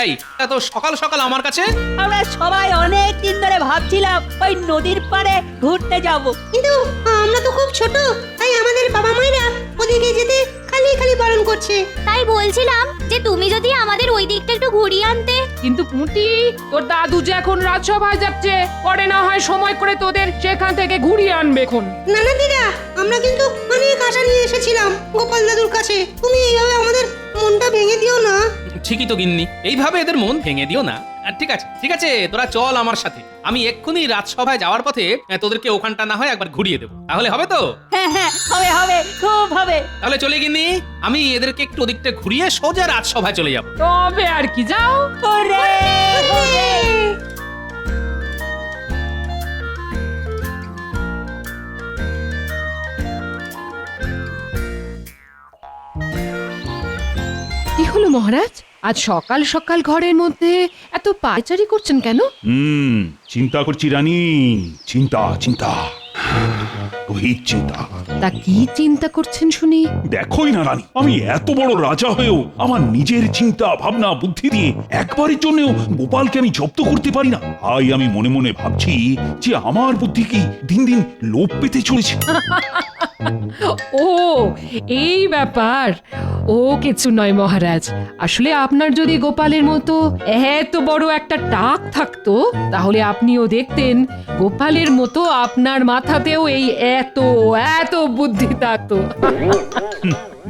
এই এত সকাল সকাল আমার কাছে? আমরা সবাই অনেক দিন ধরে ভাবছিলাম ওই নদীর পাড়ে ঘুরতে যাব, কিন্তু আমরা তো খুব ছোট, তাই আমাদের বাবা মায়েরা ওদিকে যেতে খালি খালি বারণ করছে। তাই বলছিলাম যে তুমি যদি আমাদের ওই দিকটা একটু ঘুরিয়ে আনতে। কিন্তু পুঁটি, তোর দাদু যে এখন রাজসভায় যাচ্ছে, পরে না হয় সময় করে তোদের সেখান থেকে ঘুরিয়ে আনবে এখন। না না দিদা, আমরা কিন্তু অনেক আশা নিয়ে এসেছিলাম গোপাল দাদুর কাছে। তুমি এইভাবে আমাদের মনটা ভেঙে দিও না। ঠিকই তো গিন্নি, এইভাবে এদের মন ভেঙে দিও না। ঠিক আছে ঠিক আছে, তোরা চল আমার সাথে। আমি এক্ষুনি রাজসভায় যাওয়ার পথে তোদেরকে ওখানটা না হয় একবার ঘুরিয়ে দেবো, তাহলে হবে তো? হ্যাঁ হ্যাঁ, হবে হবে, খুব হবে। তাহলে চলে গিন্নি, আমি এদেরকে একটু ওদিকটা ঘুরিয়ে সোজা রাজসভায় চলে যাব। তবে আর কি, যাও। ওরে ওরে। কি হলো মহারাজ, আজ সকাল সকাল ঘরের মধ্যে এত পায়চারি করছেন কেন? চিন্তা করছি রানী, চিন্তা চিন্তা, গভীর চিন্তা। তা কি চিন্তা করছেন শুনি? দেখোই না রানী, আমি এত বড় রাজা হয়েও আমার নিজের চিন্তা ভাবনা বুদ্ধি দিয়ে একবারের জন্যও গোপালকে আমি জব্দ করতে পারি না। তাই আমি মনে মনে ভাবছি যে আমার বুদ্ধি কি দিন দিন লোপ পেতে চলেছে। ও এই ব্যাপার। ও কিছু নয় মহারাজ, আসলে আপনার যদি গোপালের মতো এত বড় একটা টাক থাকতো, তাহলে আপনিও দেখতেন গোপালের মতো আপনার মাথাতেও এই এত এত বুদ্ধি থাকতো।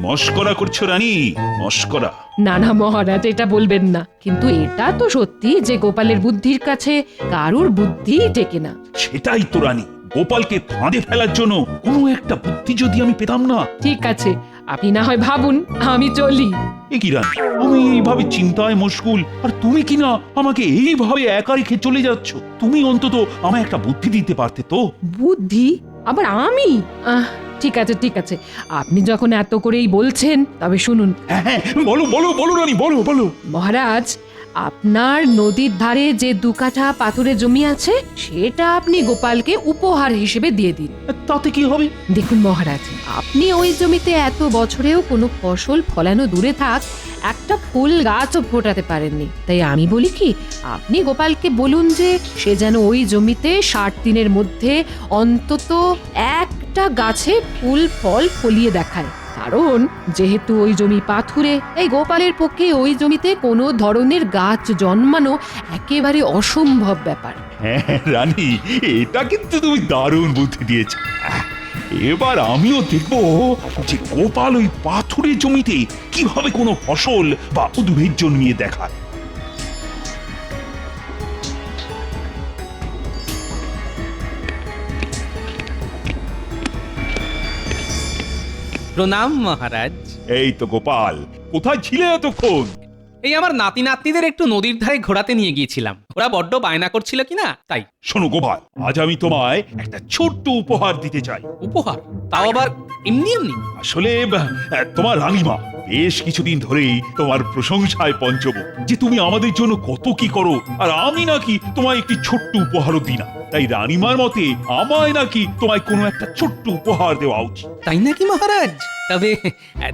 মস্করা করছো রানী, মস্করা। না না মহারাজ, এটা বলবেন না, কিন্তু এটা তো সত্যি যে গোপালের বুদ্ধির কাছে কারুর বুদ্ধি টেকে না। সেটাই তো রানী, গোপালকে ফাঁদে ফেলার জন্য কোনো একটা বুদ্ধি যদি আমি পেতাম না। ঠিক আছে, আপনি না হয় ভাবুন, আমি চলি। এ কি রানী, আমি এইভাবে চিন্তায় মশগুল, আর তুমি কি না আমাকে এইভাবে একা রেখে চলে যাচ্ছ? তুমি অন্তত আমায় একটা বুদ্ধি দিতে পারতে তো। বুদ্ধি? আবার আমি? ঠিক আছে ঠিক আছে, আপনি যখন এত করেই বলছেন তবে শুনুন। হ্যাঁ হ্যাঁ, বলো বলো বলো রানী, বলো বলো। মহারাজ, আপনার নদীর ধারে যে 2 কাঠা পাথুরে জমি আছে, সেটা আপনি গোপালকে উপহার হিসেবে দিয়ে দিন। তাতে কি হবে? দেখুন মহারাজ, আপনি ওই জমিতে এত বছরেও কোনো ফসল ফলানো দূরে থাক, একটা ফুল গাছও ফোটাতে পারেননি। তাই আমি বলি কি, আপনি গোপালকে বলুন যে সে যেন ওই জমিতে 60 দিনের মধ্যে অন্তত একটা গাছে ফুল ফল ফলিয়ে দেখায়। কারণ যেহেতু ওই জমি পাথুরে, এই গোপালের পক্ষে ওই জমিতে কোনো ধরনের গাছ জন্মানো একেবারে অসম্ভব ব্যাপার। হ্যাঁ রানী, এটা কিন্তু তুমি দারুণ বুদ্ধি দিয়েছ। এবার আমিও দেখব যে গোপাল ওই পাথুরে জমিতে কিভাবে কোনো ফসল বা উদ্ভিদ জন্মিয়ে দেখায়। প্রণাম মহারাজ। এই তো গোপাল, কোথায় ছিলে এতক্ষণ? এই আমার নাতি নাতনিদের একটু নদীর ধারে ঘোরাতে নিয়ে গিয়েছিলাম, ওরা বড্ড বায়না করছিল কিনা তাই। শোনো গোপাল, আজ আমি তোমায় একটা ছোট্ট উপহার দিতে চাই। উপহার? তাও আবার এমনি এমনি? আসলে তোমার রানীমা বেশ কিছুদিন ধরেই তোমার প্রশংসায় পঞ্চমুখ, যে তুমি আমাদের জন্য কত কি করো, আর আমি নাকি তোমায় একটি ছোট্ট উপহারও দিই না। তাই রানীমার মতে আমায় নাকি তোমায় কোনো একটা ছোট্ট উপহার দেওয়া উচিত। তাই নাকি মহারাজ? তবে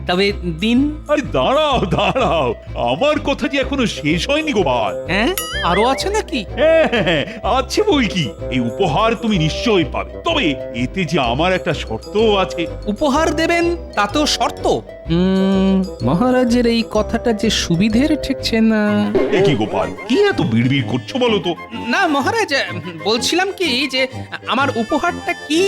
তবে দিন। আরে দাঁড়াও দাঁড়াও, আমার কথা যে এখনো শেষ হয়নি গোপাল। হ্যাঁ, আরো আছে নাকি? হ্যাঁ, আছে বই কি। এই উপহার তুমি নিশ্চয়ই পাবে, তবে এতে যে আমার একটা শর্ত আছে। উপহার দেবেন তা তো শর্ত? মহারাজের এই কথাটা যে সুবিধের ঠেকছে না। এ কি গোপাল, কি এত বিড়বিড় করছো বলো তো? না মহারাজ, বলছিলাম কি যে আমার উপহারটা কি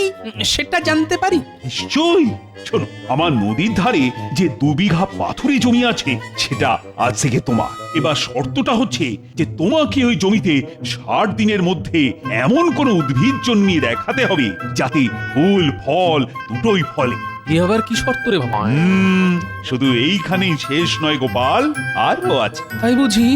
সেটা জানতে পারি? নিশ্চয়ই। শোনো, আমার নদীর ধারে যে 2 বিঘা পাথুরে জমি আছে, সেটা আজ থেকে তোমার। এবার শর্তটা হচ্ছে যে তোমাকে ওই জমিতে 60 দিনের মধ্যে এমন কোন উদ্ভিদ জন্মিয়ে দেখাতে হবে যাতে ফুল ফল দুটোই ফলে। এ আবার কি শর্ত রে বাবা? শুধু এইখানেই শেষ নয় গোপাল, আরও আছে। তাই বুঝি?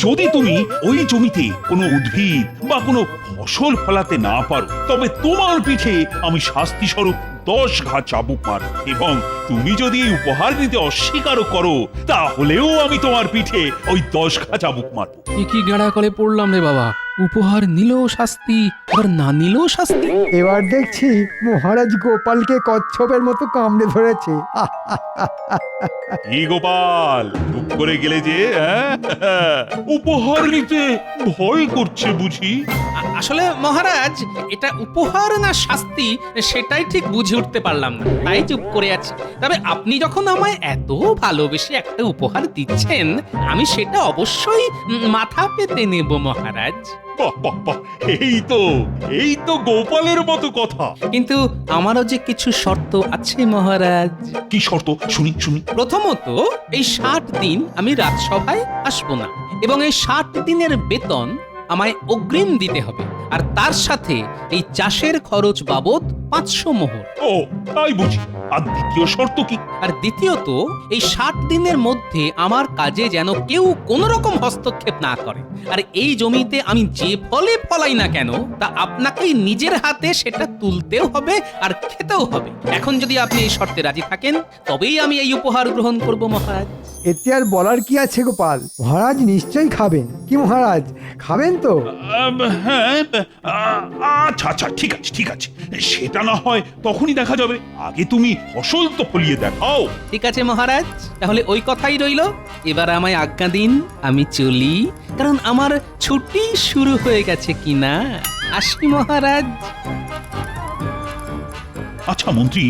যদি তুমি ওই জমিতে কোনো উদ্ভিদ বা কোনো ফসল ফলাতে না পারো, তবে তোমার পিঠে আমি শাস্তি স্বরূপ 10 ঘা চাবুক মারব, এবং তুমি যদি এই উপহার নিতে অস্বীকারও করো, তাহলেও আমি তোমার পিঠে ওই 10 ঘা চাবুক মারব। কি গাড়া করে পড়লাম রে বাবা। উপহার নিলেও শাস্তি, আবার না নিলেও শাস্তি। এবার দেখছি মহারাজ গোপালকে কচ্ছপের মতো কামড়ে ধরেছে। কি গোপাল, চুপ করে গেলে যে? উপহার নিতে ভয় করছে বুঝি? আসলে মহারাজ, এটা উপহার না শাস্তি সেটাই ঠিক বুঝে উঠতে পারলাম না, তাই চুপ করে আছি। তবে আপনি যখন আমায় এত ভালোবেসে একটা উপহার দিচ্ছেন, আমি সেটা অবশ্যই মাথা পেতে নেব মহারাজ। বাহ বাহ বাহ, এই তো গোপালের মতো কথা। কিন্তু আমারও যে কিছু শর্ত আছে মহারাজ। কি শর্ত? শুনি শুনি। প্রথমত, এই 60 দিন আমি রাজসভায় আসবো না, এবং এই 60 দিনের বেতন আমায় অগ্রিম দিতে হবে, আর তার সাথে এই চাষের খরচ বাবদ 500 মোহর। ও তাই বুঝি। আর দ্বিতীয় শর্ত কি? আর দ্বিতীয়ত, এই 60 দিনের মধ্যে আমার কাজে যেন কেউ কোনো রকম হস্তক্ষেপ না করে, আর এই জমিতে আমি যে ফলে ফলাই না কেন তা আপনাকেই নিজের হাতে সেটা তুলতেও হবে আর খেতেও হবে। এখন যদি আপনি এই শর্তে রাজি থাকেন, তবেই আমি এই উপহার গ্রহণ করব মহারাজ। এতে আর বলার কি আছে গোপাল, মহারাজ নিশ্চয়ই খাবেন। কি মহারাজ, খাবেন তো? হ্যাঁ, আচ্ছা আচ্ছা, ঠিক আছে ঠিক আছে, সেটা না হয় তখনই দেখা যাবে। আগে তুমি ফসল তো ফলিয়ে দেখাও। ঠিক আছে মহারাজ, তাহলে ওই কথাই রইল। এবার আমায় আজ্ঞা দিন, আমি চলি, কারণ আমার ছুটি শুরু হয়ে গেছে কিনা। আসি মহারাজ। আচ্ছা মন্ত্রী,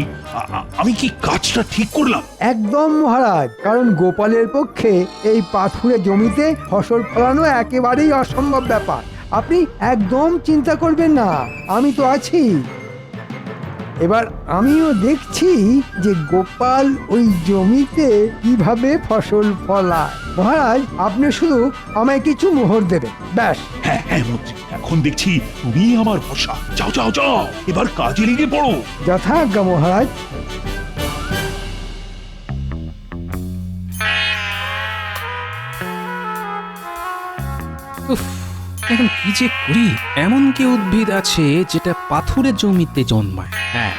আমি কি কাজটা ঠিক করলাম? একদম মহারাজ, কারণ গোপালের পক্ষে এই পাথুরে জমিতে ফসল ফলানো একেবারেই অসম্ভব ব্যাপার। আপনি একদম চিন্তা করবেন না, আমি তো আছি। এবার আমিও দেখছি যে গোপাল ওই জমিতে কিভাবে ফসল ফলায়। মহারাজ, আপনি শুধু আমায় কিছু মোহর দেবেন, ব্যাস। হ্যাঁ হ্যাঁ মন্ত্রী, এখন দেখছি তুমি আমার ভরসা। যাও যাও যাও, এবার কাজে লেগে পড়ো। যথাজ্ঞা মহারাজ। উফ, এখন কি যে করি। এমন কি উদ্ভিদ আছে যেটা পাথুরে জমিতে জন্মায়? হ্যাঁ,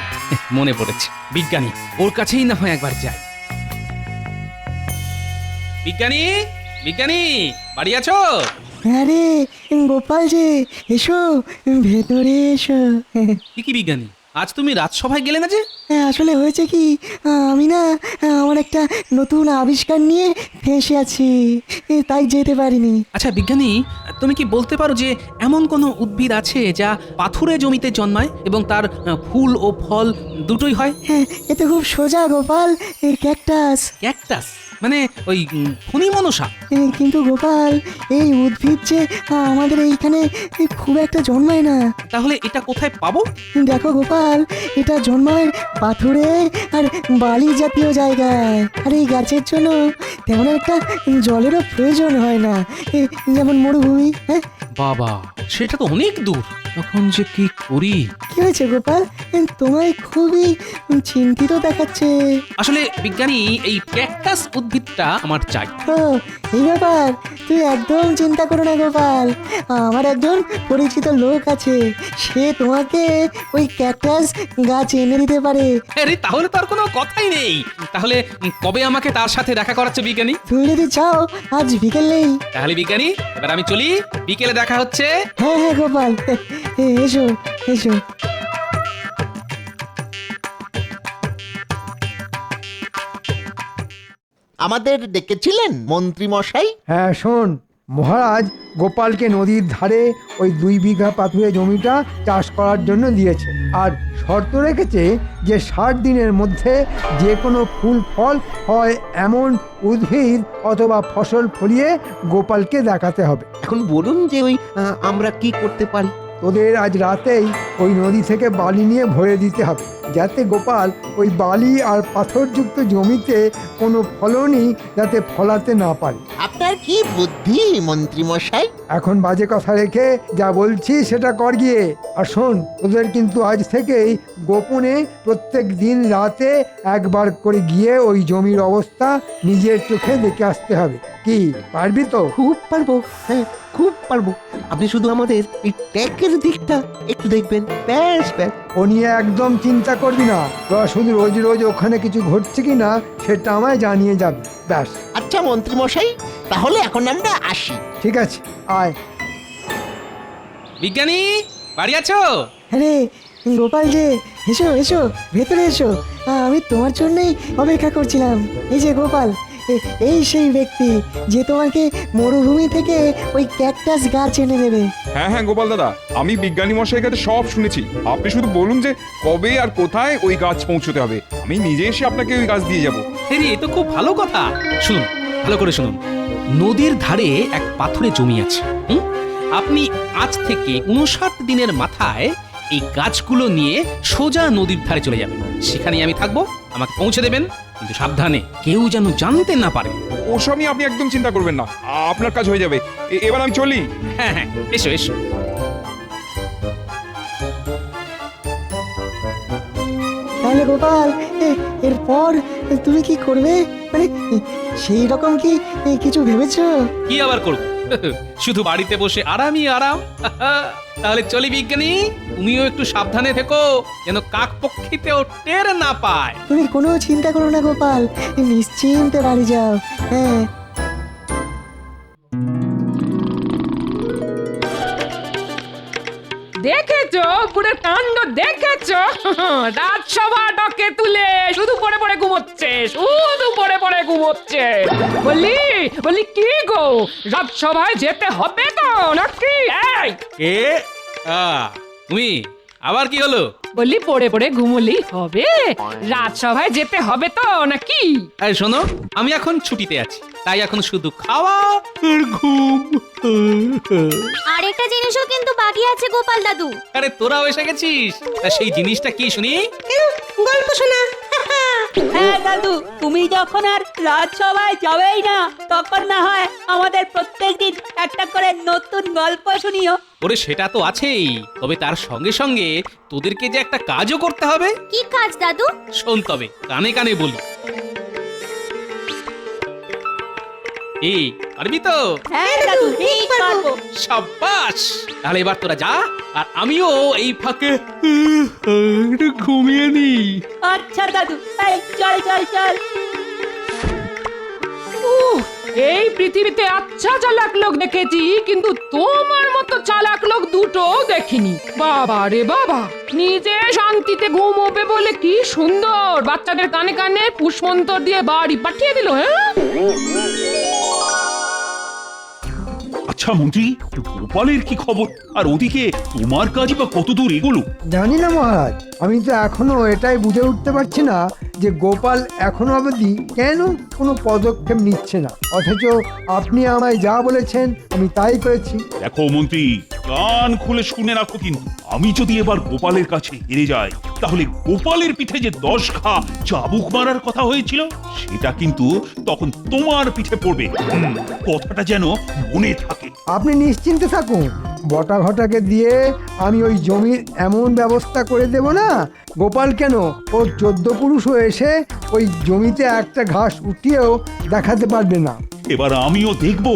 মনে পড়েছে, বিজ্ঞানী। ওর কাছেই না হয় একবার যাই। বিজ্ঞানী, বিজ্ঞানী, বাড়ি আছো? আরে গোপাল যে, এসো ভেতরে এসো। কি বিজ্ঞানী, আজ তুমি রাজসভায় গেলে না যে? আসলে হয়েছে কি, আমি না আমার একটা নতুন আবিষ্কার নিয়ে ফেঁসে আছি, তাই যেতে পারিনি। আচ্ছা বিজ্ঞানী, তুমি কি বলতে পারো যে এমন কোনো উদ্ভিদ আছে যা পাথুরে জমিতে জন্মায় এবং তার ফুল ও ফল দুটোই হয়? এ তো খুব সোজা গোপাল, ক্যাকটাস। ক্যাকটাস মানে ওই ফণী মনসা? কিন্তু গোপাল, এই উদ্ভিদ যে আমাদের এইখানে খুব একটা জন্মায় না। তাহলে এটা কোথায় পাবো? দেখো গোপাল, এটা জন্মায় পাথুরে আর বালি জাতীয় জায়গায়, আর এই গাছের জন্য তেমন একটা জলেরও প্রয়োজন হয় না, যেমন মরুভূমি। হ্যাঁ বাবা, সেটা তো অনেক দূর। এখন যে কি করি? কি হয়েছে গোপাল, তোমায় খুবই চিন্তিত দেখাচ্ছে। আসলে বিজ্ঞানী, এই ক্যাকটাস উদ্ভিদটা আমার চাই। ও এই ব্যাপার, তুই একদম চিন্তা করো না গোপাল, আমার একজন পরিচিত লোক আছে, সে তোমাকে ওই ক্যাকটাস গাছ এনে দিতে পারে। আরে তাহলে তো আর কোনো কথাই নেই। তাহলে কবে আমাকে তার সাথে দেখা করাচ্ছে বিজ্ঞানী? তুমি যদি চাও আজ বিকেলেই। তাহলে বিজ্ঞানী, এবার আমি চলি, বিকেলে দেখা হচ্ছে। হ্যাঁ হ্যাঁ গোপাল, এসো এসো। আমাদের ডেকেছিলেন মন্ত্রী মশাই? হ্যাঁ শোন মহারাজ, গোপালকে নদীর ধারে ওই 2 বিঘা পাথুরে জমিটা চাষ করার জন্য দিয়েছে, আর শর্ত রেখেছে যে 60 দিনের মধ্যে যে কোনো ফুল ফল হয় এমন উদ্ভিদ অথবা ফসল ফলিয়ে গোপালকে দেখাতে হবে। এখন বলুন যে ওই আমরা কি করতে পারি? তোদের আজ রাতেই ওই নদী থেকে বালি নিয়ে ভরে দিতে হবে, যাতে গোপাল ওই বালি আর পাথরযুক্ত জমিতে কোনো ফলনই যাতে ফলাতে না পারে। আপনার কি বুদ্ধি মন্ত্রী মশাই! এখন বাজে কথা রেখে যা বলছি সেটা কর গিয়ে। আর শোন, তোদের কিন্তু আজ থেকেই গোপনে প্রত্যেক দিন রাতে একবার করে গিয়ে ওই জমির অবস্থা নিজের চোখে দেখে আসতে হবে। কি পারবি তো? খুব পারবো, হ্যাঁ খুব পারবো। আপনি শুধু আমাদের এই ট্যাকের দিকটা একটু দেখবেন, ব্যাস ব্যাস। ও নিয়ে একদম চিন্তা করবি না, তোরা শুধু রোজ রোজ ওখানে কিছু ঘটছে কি না সেটা আমায় জানিয়ে যাবি, ব্যাস। আচ্ছা মন্ত্রী মশাই, তাহলে এখন আমরা আসি। ঠিক আছে, আয়। বিজ্ঞানী বাড়ি আছো? আরে গোপাল যে, এসো এসো, ভেতরে এসো। আমি তোমার জন্যই অপেক্ষা করছিলাম। এই যে গোপাল, এই সেই ব্যক্তি যে তোমাকে মরুভূমি থেকে ওই ক্যাকটাস গাছ এনে দেবে। হ্যাঁ হ্যাঁ গোপাল দাদা, আমি বিজ্ঞানী মশাইয়ের কাছে সব শুনেছি। আপনি শুধু বলুন যে কবে আর কোথায় ওই গাছ পৌঁছতে হবে, আমি নিজে এসে আপনাকে ওই গাছ দিয়ে যাব। হেরি, এ তো খুব ভালো কথা। শুনুন, ভালো করে শুনুন। নদীর ধারে এক পাথুরে জমি আছে। আপনি আজ থেকে 59 দিনের মাথায় এই গাছগুলো নিয়ে সোজা নদীর ধারে চলে যাবেন। সেখানেই আমি থাকবো, আমাকে পৌঁছে দেবেন, কিন্তু সাবধানে, কেউ যেন জানতে না পারে। ওসব নিয়ে আপনি একদম চিন্তা করবেন না, আপনার কাজ হয়ে যাবে। এবার আমি চলি। হ্যাঁ হ্যাঁ, এসো এসো। তাহলে গোপাল, এরপর তুমি কি করবে? মানে সেই রকম কি কিছু ভেবেছো? কি আবার করব? শুধু বাড়িতে বসে আরামই আরাম। তাহলে চলি বিজ্ঞানী, তুমিও একটু সাবধানে থেকো, যেন কাক পক্ষীতেও টের না পায়। তুমি কোনো চিন্তা করো না গোপাল, নিশ্চিন্তে বাড়ি যাও। হ্যাঁ। দেখেছো পুরো কাণ্ড দেখেছো? রাজসভা ডকে তুলে শুধু পড়ে পড়ে ঘুমোচ্ছে, শুধু পড়ে পড়ে ঘুমোচ্ছে। বলি কি গো, রাজসভায় যেতে হবে তো নাকি? এই কে? তুমি আবার কি হলো? বলি পড়ে পড়ে ঘুমোলেই হবে? রাজসভায় যেতে হবে তো নাকি? এই শোনো, আমি এখন ছুটিতে আছি, তাই এখন শুধু খাওয়া আর ঘুম। আরেকটা জিনিসও কিন্তু বাকি আছে গোপাল দাদু। আরে তোরাও এসে গেছিস? তা সেই জিনিসটা কি শুনি? কেন গল্প শোনা? হ্যাঁ দাদু, তুমি যখন আর রাজসভায় যাবেই না, তখন না হয় আমাদের প্রত্যেকদিন একটা করে নতুন গল্প শুনিও। ওরে সেটা তো আছেই, তবে তার সঙ্গে সঙ্গে তোদেরকে যে একটা কাজও করতে হবে। কি কাজ দাদু? শোন তবে, কানে কানে বলি। এই পারবি তো? হ্যাঁ দাদু, ঠিক পারবো। সাব্বাস, তাহলে এবার তোরা যা, আর আমিও এই ফাঁকে একটু ঘুমিয়ে নি। আচ্ছা দাদু, এই চল চল চল। এই পৃথিবীতে আচ্ছা চালাক লোক দেখেছি, কিন্তু তোমার মতো চালাক লোক দুটো দেখিনি। বাবা রে বাবা, নিজে শান্তিতে ঘুমোবে বলে কি সুন্দর বাচ্চাদের কানে কানে পুষ্পন্তর দিয়ে বাড়ি পাঠিয়ে দিল। হ্যাঁ, আচ্ছা মন্ত্রী, গোপালের কি খবর? আর ওদিকে তোমার কাজই বা কতদূর এগোলো? জানি না মহারাজ, আমি তো এখনো এটাই বুঝে উঠতে পারছি না যে গোপাল এখনো অবধি কেন কোনো পদক্ষেপ নিচ্ছে না, অথচ আপনি আমায় যা বলেছেন আমি তাই করেছি। দেখো মন্ত্রী, কান খুলে শুনে রাখো, কিন্তু আমি যদি এবার গোপালের কাছে হেরে যাই, তাহলে গোপালের পিঠে যে 10 ঘা চাবুক মারার কথা হয়েছিল, সেটা কিন্তু তখন তোমার পিঠে পড়বে। কথাটা যেন মনে থাকে। আপনি নিশ্চিন্তে থাকুন, বটা ঘটাকে দিয়ে আমি ওই জমির এমন ব্যবস্থা করে দেব না, গোপাল কেন, ওর 14 পুরুষও এসে ওই জমিতে একটা ঘাস উঠিয়েও দেখাতে পারবে না। এবার আমিও দেখব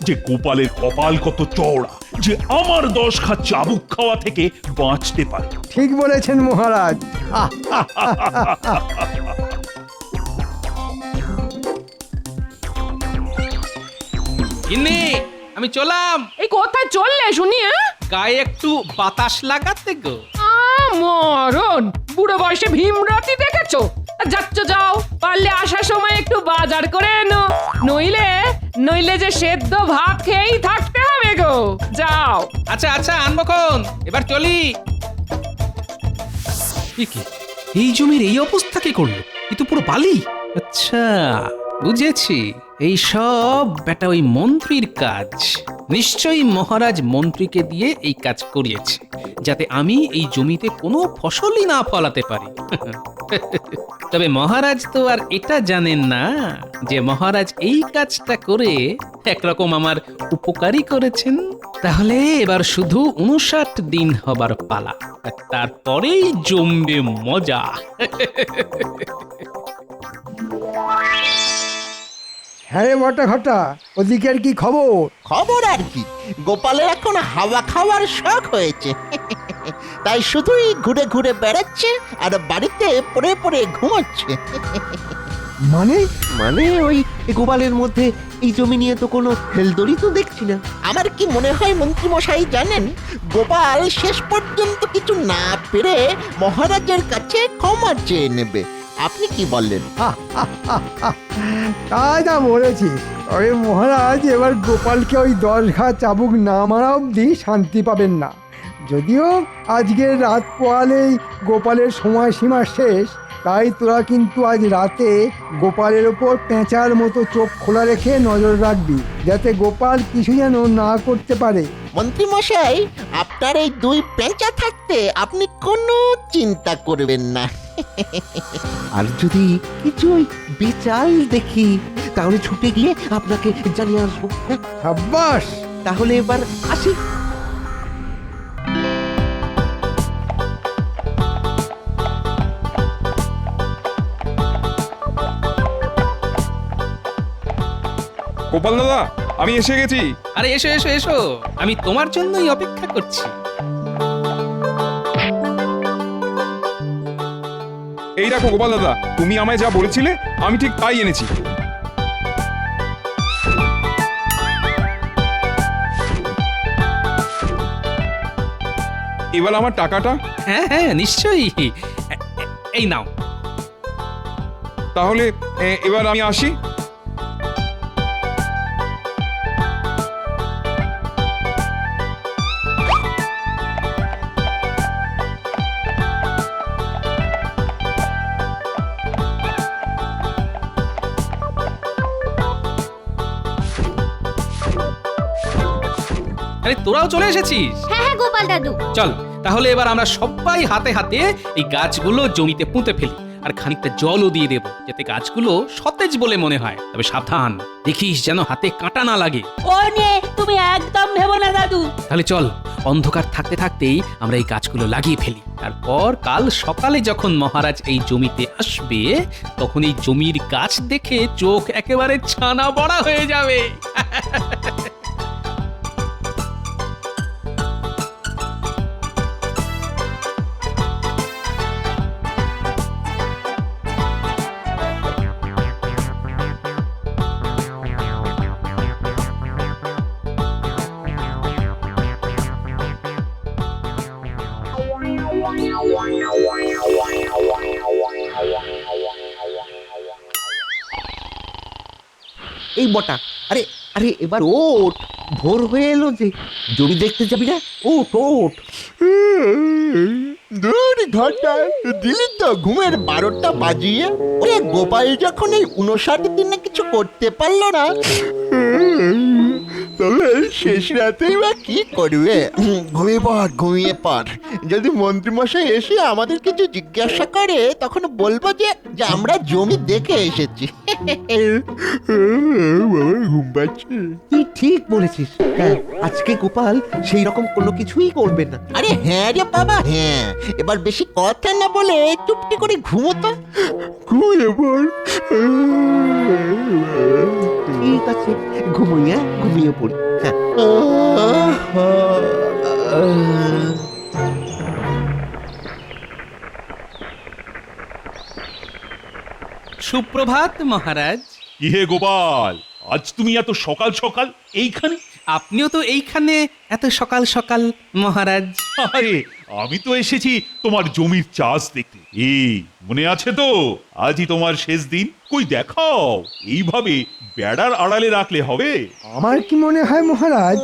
যে গোপালের কপাল কত চওড়া, যে আমার 10 ঘা চাবুক খাওয়া থেকে বাঁচতে পারে। ঠিক বলেছেন মহারাজ। গিন্নি, আমি চলাম। এই কোথায় চললে শুনি? গায়ে একটু বাতাস লাগাতে গো। মরণ, বুড়ো বয়সে ভীমরতি দেখেছো? যাচ্ছ যাও, পারলে আসার সময় একটু বাজার করে এনো, নইলে যে সেদ্ধ ভাত খেয়েই থাকতে হবে গো। যাও। আচ্ছা আচ্ছা, আনবক্ষণ, এবার চলি। এই জমির এই অবস্থা কি করলো? এ তো পুরো বালি। আচ্ছা বুঝেছি, এই সব বেটা ওই মন্ত্রীর কাজ। নিশ্চয়ই মহারাজ মন্ত্রীকে দিয়ে এই কাজ করিয়েছে, যাতে আমি এই জমিতে কোনো ফসলই না ফলাতে পারি। তবে মহারাজ তো আর এটা জানেন না যে মহারাজ এই কাজটা করে একরকম আমার উপকারই করেছেন। তাহলে এবার শুধু 59 দিন হবার পালা, আর তারপরেই জমবে মজা। হ্যাঁ রে বটা ঘটা, ওদিকের কি খবর? খবর আর কি, গোপালের এখন হাওয়া খাওয়ার শখ হয়েছে। তাই শুধুই ঘুরে ঘুরে বেড়াচ্ছে আর বাড়িতে পড়ে পড়ে ঘুমাচ্ছে। মানে মানে ওই গোপালের মধ্যে এই জমি নিয়ে তো কোনো হেলদড়ি তো দেখছি না। আমার কি মনে হয় মন্ত্রী মশাই জানেন, গোপাল শেষ পর্যন্ত কিছু না পেরে মহারাজের কাছে ক্ষমা চেয়ে নেবে। আপনি কি বললেন? তাই না বলেছি। তবে মহারাজ এবার গোপালকে ওই 10 ঘা চাবুক না মারা অবধি শান্তি পাবেন না। যদিও আজকের রাত পোয়ালেই গোপালের সময়সীমা শেষ, তাই তোরা কিন্তু আজ রাতে গোপালের ওপর পেঁচার মতো চোখ খোলা রেখে নজর রাখবি, যাতে গোপাল কিছু যেন না করতে পারে। মন্ত্রী মশাই, আপনার এই 2 পেঁচা থাকতে আপনি কোনো চিন্তা করবেন না। আর যদি কিছু বেচাল দেখি তাহলে ছুটে গিয়ে আপনাকে জানিয়ে আসবো। সাব্বাস! তাহলে এবার আসি। গোপাল দাদা, আমি এসে গেছি। আরে এসো এসো এসো, আমি তোমার জন্যই অপেক্ষা করছি। এই দেখো গোপাল দাদা, তুমি আমায় যা বলেছিলে আমি ঠিক তাই এনেছি। এবার আমার টাকাটা। হ্যাঁ হ্যাঁ নিশ্চয়ই, এই নাও। তাহলে এবার আমি আসি। আরে তোরাও চলে এসেছিস? হ্যাঁ হ্যাঁ গোপাল দাদু। চল তাহলে এবার আমরা সবাই হাতে হাতে এই গাছগুলো জমিতে পুঁতে ফেলি, আর খানিকটা জলও দিয়ে দেব, যাতে গাছগুলো সতেজ বলে মনে হয়। তবে সাবধান, দেখিস যেন হাতে কাঁটা না লাগে। ও নিয়ে তুমি একদম ভেবো না দাদু। তাহলে চল, অন্ধকার থাকতে থাকতেই আমরা এই গাছগুলো লাগিয়ে ফেলি। তারপর কাল সকালে যখন মহারাজ এই জমিতে আসবে, তখন এই জমির গাছ দেখে চোখ একেবারে ছানা বড়া হয়ে যাবে। এই বটা, আরে আরে এবার ওঠ, ভোর হয়ে এলো যে। জমি দেখতে যাবি না? ওঠ ওঠ। দূর ঘন্টা দিলি তো ঘুমের 12টা বাজিয়ে। ওরে গোপাল যখন এই 59 দিনে কিছু করতে পারলো না, তবে শেষ রাতেই বা কি করবে? ঘুমিয়ে পড়। যদি মন্ত্রীমশাই এসে আমাদের কিছু জিজ্ঞাসা করে, তখন বলবো যে আমরা জমি দেখে এসেছি। ঘুম পাচ্ছে। তুই ঠিক বলেছিস। হ্যাঁ, আজকে গোপাল সেই রকম কোনো কিছুই করবে না। আরে হ্যাঁ রে বাবা, হ্যাঁ। এবার বেশি কথা না বলে চুপটি করে ঘুমোতো। ঘুমিয়ে পড়। ঠিক আছে, ঘুমিয়ে পড়ি। হ্যাঁ। সুপ্রভাত মহারাজ। কি হে গোপাল, আজ তুমি এত সকাল সকাল এইখানে? আপনিও তো এইখানে এত সকাল সকাল মহারাজ? আরে আমি তো এসেছি তোমার জমির চাষ দেখতে। এই মনে আছে তো, আজই তোমার শেষ দিন। কই দেখাও, এইভাবে বেড়ার আড়ালে রাখলে হবে? আমার কি মনে হয় মহারাজ,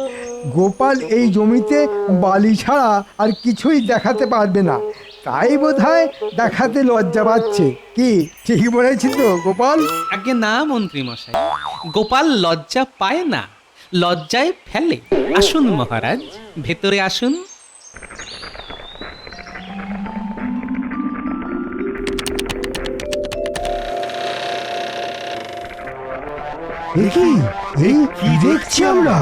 গোপাল এই জমিতে বালি ছাড়া আর কিছুই দেখাতে পারবে না, তাই বোধহয় দেখাতে লজ্জা পাচ্ছে। কি ঠিক বলেছি তো গোপাল? আগে না মন্ত্রী মশাই, গোপাল লজ্জা পায় না, লজ্জায় ফেলে। আসুন মহারাজ, ভেতরে আসুন। এই কি দেখছি আমরা?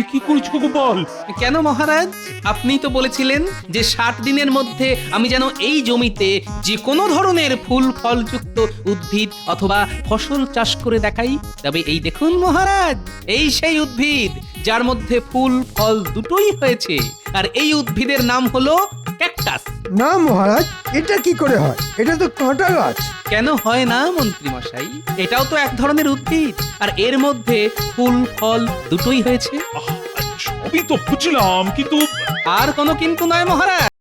কি করছো গোপাল? কেন মহারাজ, আপনি তো বলেছিলেন যে 60 দিনের মধ্যে আমি যেন এই জমিতে যে কোনো ধরনের ফুল ফলযুক্ত উদ্ভিদ অথবা ফসল চাষ করে দেখাই। তবে এই দেখুন মহারাজ, এই সেই উদ্ভিদ যার মধ্যে ফুল ফল দুটোই হয়েছে, আর এই উদ্ভিদের নাম হলো ক্যাকটাস। না মহারাজ, এটা কি করে হয়? এটা তো কাঁটা গাছ। কেন হয় না মন্ত্রী মশাই? এটাও তো এক ধরনের উদ্ভিদ, আর এর মধ্যে ফুল ফল দুটোই হয়েছে। সবই তো বুঝলাম, কিন্তু আর কোনো কিন্তু নয় মহারাজ।